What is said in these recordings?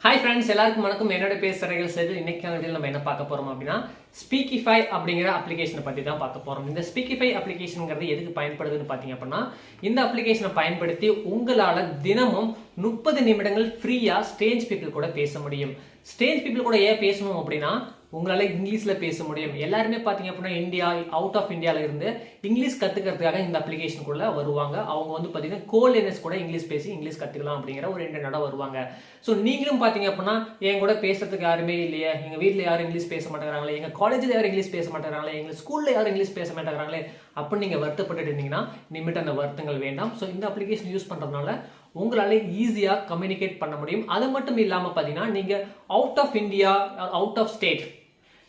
Hi friends, எல்லாருக்கும் வணக்கம். என்னோட பேர் சரகல் செல்வி. இன்னைக்கான வீடியோல நம்ம என்ன பார்க்க போறோம் அப்படினா Speakify அப்படிங்கற அப்ளிகேஷனை பத்தி தான் பார்க்க போறோம். இந்த Speakify அப்ளிகேஷன்ங்கிறது எதுக்கு பயன்படுதுன்னு பாத்தீங்க அப்படினா இந்த அப்ளிகேஷனை பயன்படுத்தி உங்களால தினமும் 30 நிமிடங்கள் ஃப்ரீயா ஸ்டேஜ் பீப்பிள் கூட பேச முடியும். ஸ்டேஜ் பீப்பிள் கூட ஏன் பேசணும் அப்படினா உங்களால இங்கிலீஷ்ல பேச முடியும். எல்லாரும் பாத்தீங்க அப்படினா இந்தியா அவுட் ஆஃப் இந்தியால இருந்து இங்கிலீஷ் கத்துக்கிறதுக்காக இந்த அப்ளிகேஷனுக்குள்ள வருவாங்க. அவங்க வந்து பாத்தீங்கன்னா கோல்ட்னஸ் கூட இங்கிலீஷ் பேசி இங்கிலீஷ் கத்துக்கலாம் அப்படிங்கற ஒரு இன்டென்டோட வருவாங்க. சோ நீங்களும் பாத்தீங்க அப்படினா என் கூட பேசுறதுக்கு யாருமே இல்லையே, எங்க வீட்ல யாரும் இங்கிலீஷ் பேச மாட்டேங்கறாங்களே, எங்க காலேஜ்ல யாரும் இங்கிலீஷ் பேச மாட்டேங்கறாங்களே, எங்க ஸ்கூல்ல யாரும் இங்கிலீஷ் பேச மாட்டேங்கறாங்களே அப்ப நீங்க வருத்தப்பட்டுட்டு இருந்தீங்கன்னா நிமிட்ட அந்த வருத்தங்கள் வேண்டாம். சோ இந்த அப்ளிகேஷன் யூஸ் பண்றதுனால உங்களால ஈஸியா கம்யூனிகேட் பண்ண முடியும். அது மட்டும் இல்லாம பாத்தீங்கன்னா நீங்க out of India out of state,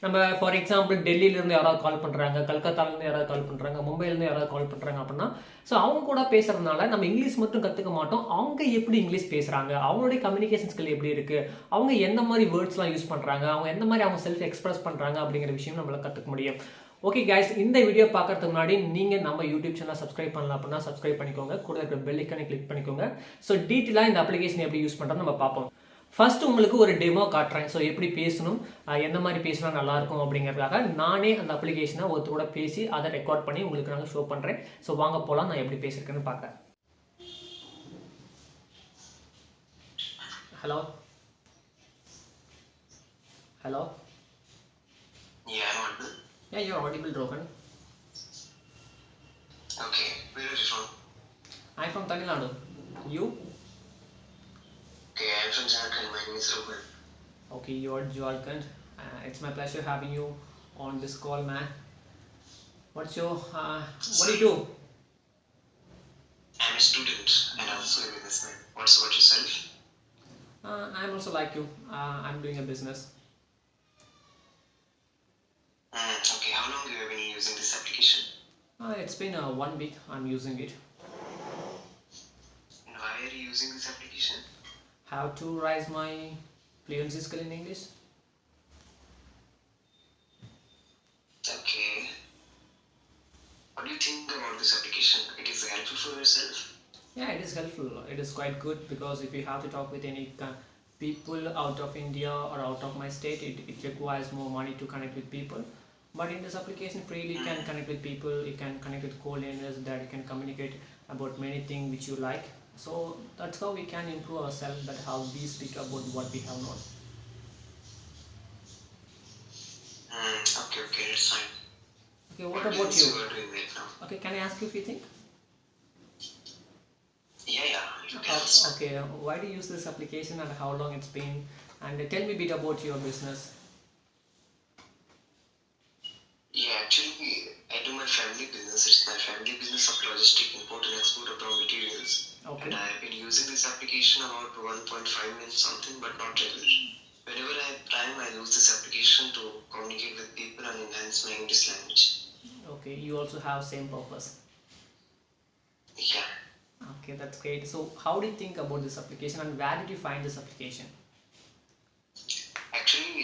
நம்ம ஃபார் எக்ஸாம்பிள் டெல்லியில இருந்து யாராவது கால் பண்றாங்க, கல்கத்தால இருந்து யாராவது கால் பண்றாங்க, மும்பைல இருந்து யாராவது கால் பண்றாங்க அப்படின்னா சோ அவங்க கூட பேசுறதுனால நம்ம இங்கிலீஷ் மட்டும் கத்துக்க மாட்டோம், அவங்க எப்படி இங்கிலீஷ் பேசுறாங்க, அவங்களுடைய கம்யூனிகேஷன் ஸ்கில் எப்படி இருக்கு, அவங்க எந்த மாதிரி வேர்ட்ஸ்லாம் யூஸ் பண்றாங்க, அவங்க எந்த மாதிரி அவங்க செல்ஃப் எக்ஸ்பிரஸ் பண்றாங்க அப்படிங்கிற விஷயம் நம்மளால கத்துக்க முடியும். ஓகே கைஸ், இந்த வீடியோ பார்க்கறதுக்கு முன்னாடி நீங்க நம்ம யூடியூப் சேனலை சப்ஸ்கிரைப் பண்ணலாம் அப்படின்னா சப்ஸ்கிரைப் பண்ணிக்கோங்க, கூட இருக்கிற பெல் ஐகானை கிளிக் பண்ணிக்கோங்க. ஸோ டீட்டெயிலா இந்த அப்ளிகேஷன் எப்படி யூஸ் பண்றோம் நம்ம பார்ப்போம். ஃபர்ஸ்ட் உங்களுக்கு ஒரு டெமோ காட்டுறேன். ஸோ எப்படி பேசணும், எந்த மாதிரி பேசினா நல்லா இருக்கும் அப்படிங்கிறதுக்காக நானே அந்த அப்ளிகேஷனை ஒருத்தரோட பேசி அதை ரெக்கார்ட் பண்ணி உங்களுக்கு நாங்கள் ஷோ பண்றேன். ஸோ வாங்க போலாம், நான் எப்படி பேசிருக்கேன்னு பார்க்க. Hello hello. Yeah, you're audible, Rohan. Okay, where are you from? I'm from Tamil Nadu. You? Okay, I'm from Jharkhand. My name is Rohan. Okay, you're Jharkhand. It's my pleasure having you on this call, man. What do you do? I'm a student and also a businessman. What's about yourself? I'm also like you. I'm doing a business. Okay, how long have you been using this application? It's been 1 week I'm using it. And why are you using this application? How to rise my fluency skill in English. Okay. What do you think about this application? It is helpful for yourself? Yeah, it is helpful. It is quite good because if you have to talk with any people out of India or out of my state, it requires more money to connect with people. But in this application, freely you can connect with people, you can connect with co-learners, that you can communicate about many things which you like. So that's how we can improve ourselves, that how we speak about what we have known. Okay, that's fine. Okay, what about you? What are doing right now? Okay, can I ask you if you think? Yeah, you can ask. Okay, why do you use this application and how long it's been? And tell me a bit about your business. Yeah, actually, I do my family business. It's my family business of logistic, import and export of raw materials. Okay. And I have been using this application about 1.5 minutes something, but not regular. Whenever I have time, I use this application to communicate with people and enhance my English language. Okay, you also have same purpose. Yeah. Okay, that's great. So how do you think about this application and where did you find this application? Actually,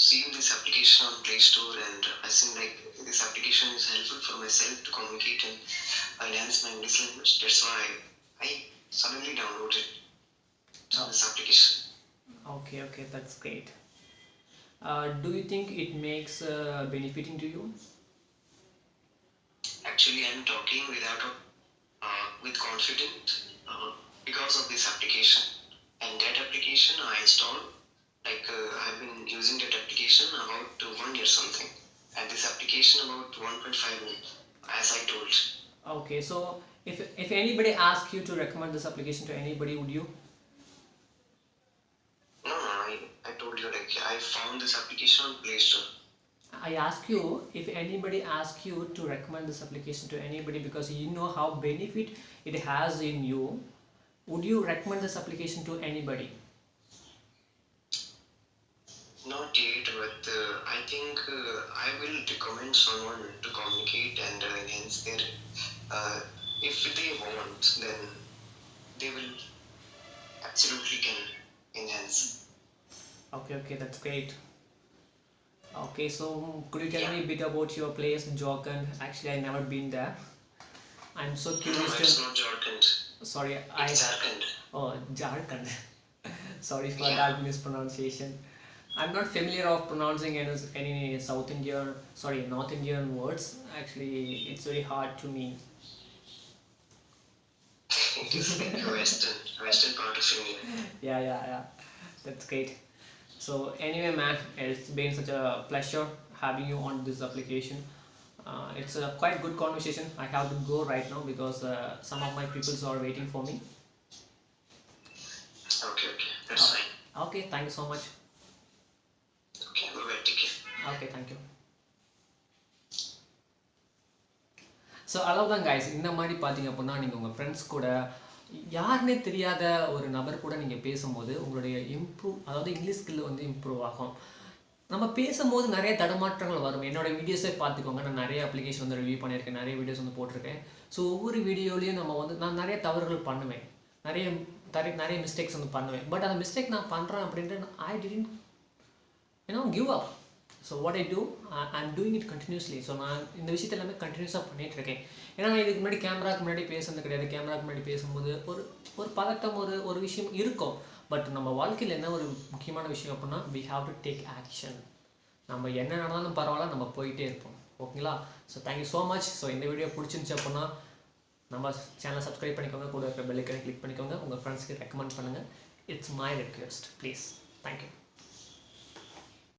seeing this application on Play Store, and I think like this application is helpful for myself to communicate and enhance my English language. That's why I suddenly downloaded this application. Okay, that's great. Do you think it makes benefiting to you? Actually, I'm talking with confidence because of this application. And that application I installed, I've been using that application about 1 year something. And this application about 1.5 minutes, as I told. Okay, so if anybody asks you to recommend this application to anybody, would you? No, I told you I found this application on Play Store. I ask you, if anybody asks you to recommend this application to anybody because you know how benefit it has in you, would you recommend this application to anybody? Not yet, but I think I will recommend someone to communicate and enhance their. If they want, then they will absolutely can enhance. Okay, that's great. Okay, so could you tell me a bit about your place, Jharkhand? Actually, I never been there. I'm so curious. No, it's not Jharkhand. Sorry, It's Jharkhand. Oh, Jharkhand. Sorry for Yeah. that mispronunciation. I'm not familiar of pronouncing any North Indian words. Actually, it's very hard to me. It is like a western part of India. Yeah. That's great. So anyway, man, it's been such a pleasure having you on this application. It's a quite good conversation. I have to go right now because some of my peoples are waiting for me. Okay, that's fine. Okay, thank you so much. Okay, bye-bye, take care. Okay, thank you. So அவ்வளோதான் guys. இந்த மாதிரி பார்த்தீங்க அப்படின்னா நீங்கள் உங்கள் friends கூட யாருன்னே தெரியாத ஒரு நபர் கூட நீங்கள் பேசும்போது உங்களுடைய அதாவது இங்கிலீஷ் ஸ்கில் வந்து இம்ப்ரூவ் ஆகும். நம்ம பேசும்போது நிறைய தடுமாற்றங்கள் வரும். என்னோடய வீடியோஸே பார்த்துக்கோங்க. நான் நிறைய அப்ளிகேஷன் வந்து ரிவ்யூ பண்ணியிருக்கேன், நிறைய வீடியோஸ் வந்து போட்டிருக்கேன். ஸோ ஒவ்வொரு வீடியோலையும் நான் நிறைய தவறுகள் பண்ணுவேன், நிறைய மிஸ்டேக்ஸ் வந்து பண்ணுவேன். பட் அந்த மிஸ்டேக் நான் பண்ணுறேன் அப்படின்ட்டு I didn't give up. So what I do, I'm doing it continuously. So நான் இந்த விஷயத்தை எல்லாமே கண்டினியூஸாக பண்ணிகிட்ருக்கேன். ஏன்னா நான் இதுக்கு முன்னாடி கேமராக்கு முன்னாடி பேசுனது கிடையாது. கேமராக்கு முன்னாடி பேசும்போது ஒரு பதட்டம் ஒரு விஷயம் இருக்கும். பட் நம்ம வாழ்க்கையில் என்ன ஒரு முக்கியமான விஷயம் அப்படின்னா we have to take action. நம்ம என்ன நடந்தாலும் பரவாயில்ல, நம்ம போயிட்டே இருப்போம். ஓகேங்களா? So thank you so much. So இந்த வீடியோ பிடிச்சிருந்துச்சு அப்படின்னா நம்ம சேனலை சப்ஸ்கிரைப் பண்ணிக்கோங்க, கூட இருக்கிற பெல் ஐக்கனை கிளிக் பண்ணிக்கோங்க, உங்கள் ஃப்ரெண்ட்ஸ்க்கு ரெக்கமெண்ட் பண்ணுங்கள். It's my request please. Thank you.